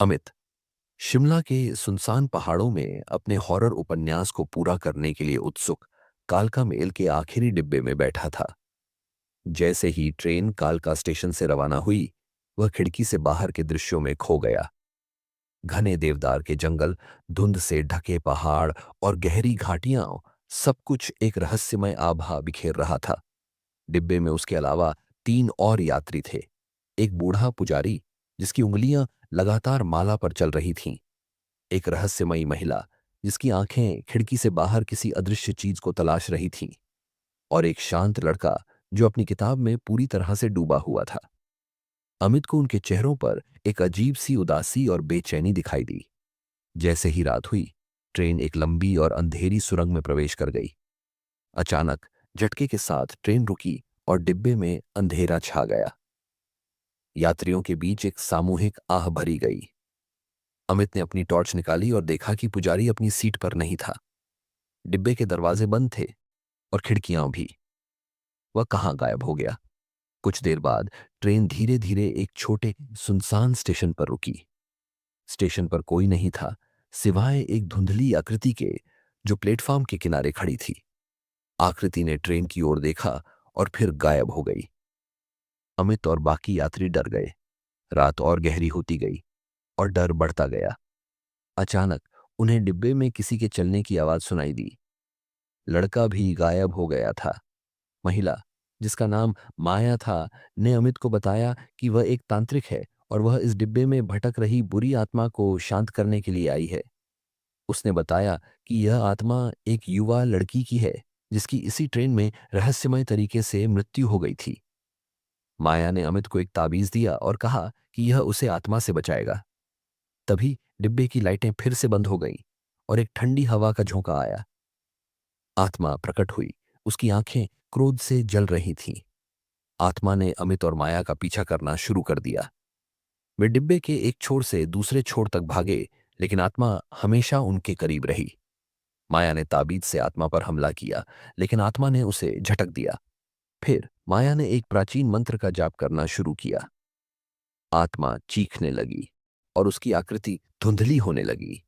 अमित शिमला के सुनसान पहाड़ों में अपने हॉरर उपन्यास को पूरा करने के लिए उत्सुक कालका मेल के आखिरी डिब्बे में बैठा था। जैसे ही ट्रेन कालका स्टेशन से रवाना हुई, वह खिड़की से बाहर के दृश्यों में खो गया। घने देवदार के जंगल, धुंध से ढके पहाड़ और गहरी घाटियां, सब कुछ एक रहस्यमय आभा बिखेर रहा था। डिब्बे में उसके अलावा तीन और यात्री थे। एक बूढ़ा पुजारी जिसकी उंगलियां लगातार माला पर चल रही थीं, एक रहस्यमयी महिला जिसकी आंखें खिड़की से बाहर किसी अदृश्य चीज को तलाश रही थीं, और एक शांत लड़का जो अपनी किताब में पूरी तरह से डूबा हुआ था। अमित को उनके चेहरों पर एक अजीब सी उदासी और बेचैनी दिखाई दी। जैसे ही रात हुई, ट्रेन एक लंबी और अंधेरी सुरंग में प्रवेश कर गई। अचानक झटके के साथ ट्रेन रुकी और डिब्बे में अंधेरा छा गया। यात्रियों के बीच एक सामूहिक आह भरी गई। अमित ने अपनी टॉर्च निकाली और देखा कि पुजारी अपनी सीट पर नहीं था। डिब्बे के दरवाजे बंद थे और खिड़कियां भी। वह कहाँ गायब हो गया? कुछ देर बाद ट्रेन धीरे धीरे एक छोटे सुनसान स्टेशन पर रुकी। स्टेशन पर कोई नहीं था, सिवाय एक धुंधली आकृति के जो प्लेटफॉर्म के किनारे खड़ी थी। आकृति ने ट्रेन की ओर देखा और फिर गायब हो गई। अमित और बाकी यात्री डर गए। रात और गहरी होती गई और डर बढ़ता गया। अचानक उन्हें डिब्बे में किसी के चलने की आवाज सुनाई दी। लड़का भी गायब हो गया था। महिला, जिसका नाम माया था, ने अमित को बताया कि वह एक तांत्रिक है और वह इस डिब्बे में भटक रही बुरी आत्मा को शांत करने के लिए आई है। उसने बताया कि यह आत्मा एक युवा लड़की की है जिसकी इसी ट्रेन में रहस्यमय तरीके से मृत्यु हो गई थी। माया ने अमित को एक ताबीज दिया और कहा कि यह उसे आत्मा से बचाएगा। तभी डिब्बे की लाइटें फिर से बंद हो गईं और एक ठंडी हवा का झोंका आया। आत्मा प्रकट हुई। उसकी आंखें क्रोध से जल रही थीं। आत्मा ने अमित और माया का पीछा करना शुरू कर दिया। वे डिब्बे के एक छोर से दूसरे छोर तक भागे, लेकिन आत्मा हमेशा उनके करीब रही। माया ने ताबीज से आत्मा पर हमला किया, लेकिन आत्मा ने उसे झटक दिया। फिर माया ने एक प्राचीन मंत्र का जाप करना शुरू किया। आत्मा चीखने लगी और उसकी आकृति धुंधली होने लगी।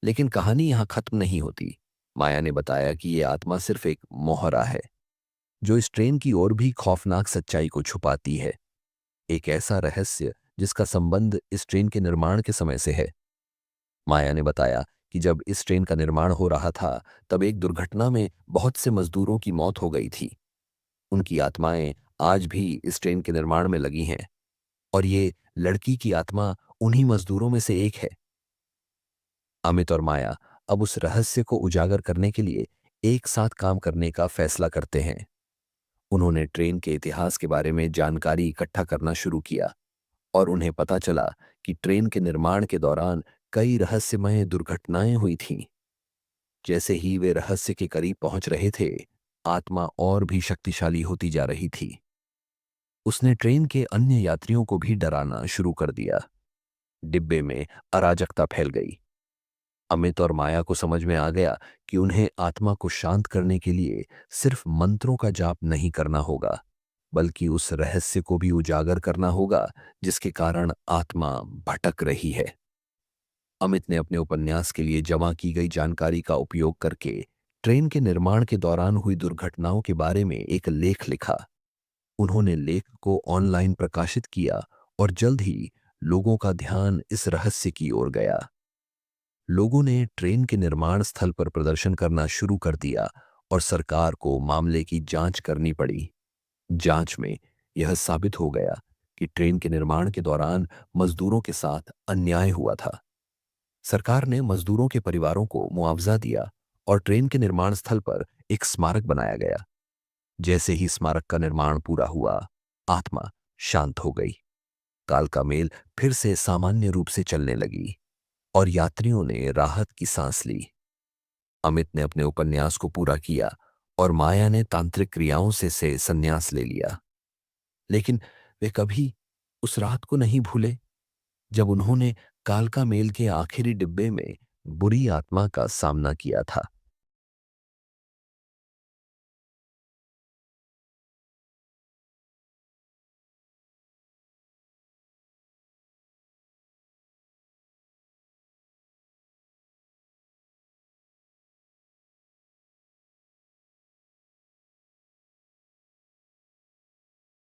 लेकिन कहानी यहां खत्म नहीं होती। माया ने बताया कि यह आत्मा सिर्फ एक मोहरा है जो इस ट्रेन की ओर भी खौफनाक सच्चाई को छुपाती है। एक ऐसा रहस्य जिसका संबंध इस ट्रेन के निर्माण के समय से है। माया ने बताया कि जब इस ट्रेन का निर्माण हो रहा था, तब एक दुर्घटना में बहुत से मजदूरों की मौत हो गई थी। उनकी आत्माएं आज भी इस ट्रेन के निर्माण में लगी हैं, और ये लड़की की आत्मा उन्हीं मजदूरों में से एक है। अमित और माया अब उस रहस्य को उजागर करने के लिए एक साथ काम करने का फैसला करते हैं। उन्होंने ट्रेन के इतिहास के बारे में जानकारी इकट्ठा करना शुरू किया, और उन्हें पता चला कि ट्रेन के निर्माण के दौरान कई रहस्यमय दुर्घटनाएं हुई थीं। जैसे ही वे रहस्य के करीब पहुंच रहे थे, आत्मा और भी शक्तिशाली होती जा रही थी। उसने ट्रेन के अन्य यात्रियों को भी डराना शुरू कर दिया। डिब्बे में अराजकता फैल गई। अमित और माया को समझ में आ गया कि उन्हें आत्मा को शांत करने के लिए सिर्फ मंत्रों का जाप नहीं करना होगा, बल्कि उस रहस्य को भी उजागर करना होगा जिसके कारण आत्मा भटक रही है। अमित ने अपने उपन्यास के लिए जमा की गई जानकारी का उपयोग करके ट्रेन के निर्माण के दौरान हुई दुर्घटनाओं के बारे में एक लेख लिखा। उन्होंने लेख को ऑनलाइन प्रकाशित किया और जल्द ही लोगों का ध्यान इस रहस्य की ओर गया। लोगों ने ट्रेन के निर्माण स्थल पर प्रदर्शन करना शुरू कर दिया और सरकार को मामले की जांच करनी पड़ी। जांच में यह साबित हो गया कि ट्रेन के निर्माण के दौरान मजदूरों के साथ अन्याय हुआ था। सरकार ने मजदूरों के परिवारों को मुआवजा दिया और ट्रेन के निर्माण स्थल पर एक स्मारक बनाया गया। जैसे ही स्मारक का निर्माण पूरा हुआ, आत्मा शांत हो गई। कालका मेल फिर से सामान्य रूप से चलने लगी और यात्रियों ने राहत की सांस ली। अमित ने अपने उपन्यास को पूरा किया और माया ने तांत्रिक क्रियाओं से संन्यास ले लिया। लेकिन वे कभी उस रात को नहीं भूले जब उन्होंने कालका मेल के आखिरी डिब्बे में बुरी आत्मा का सामना किया था।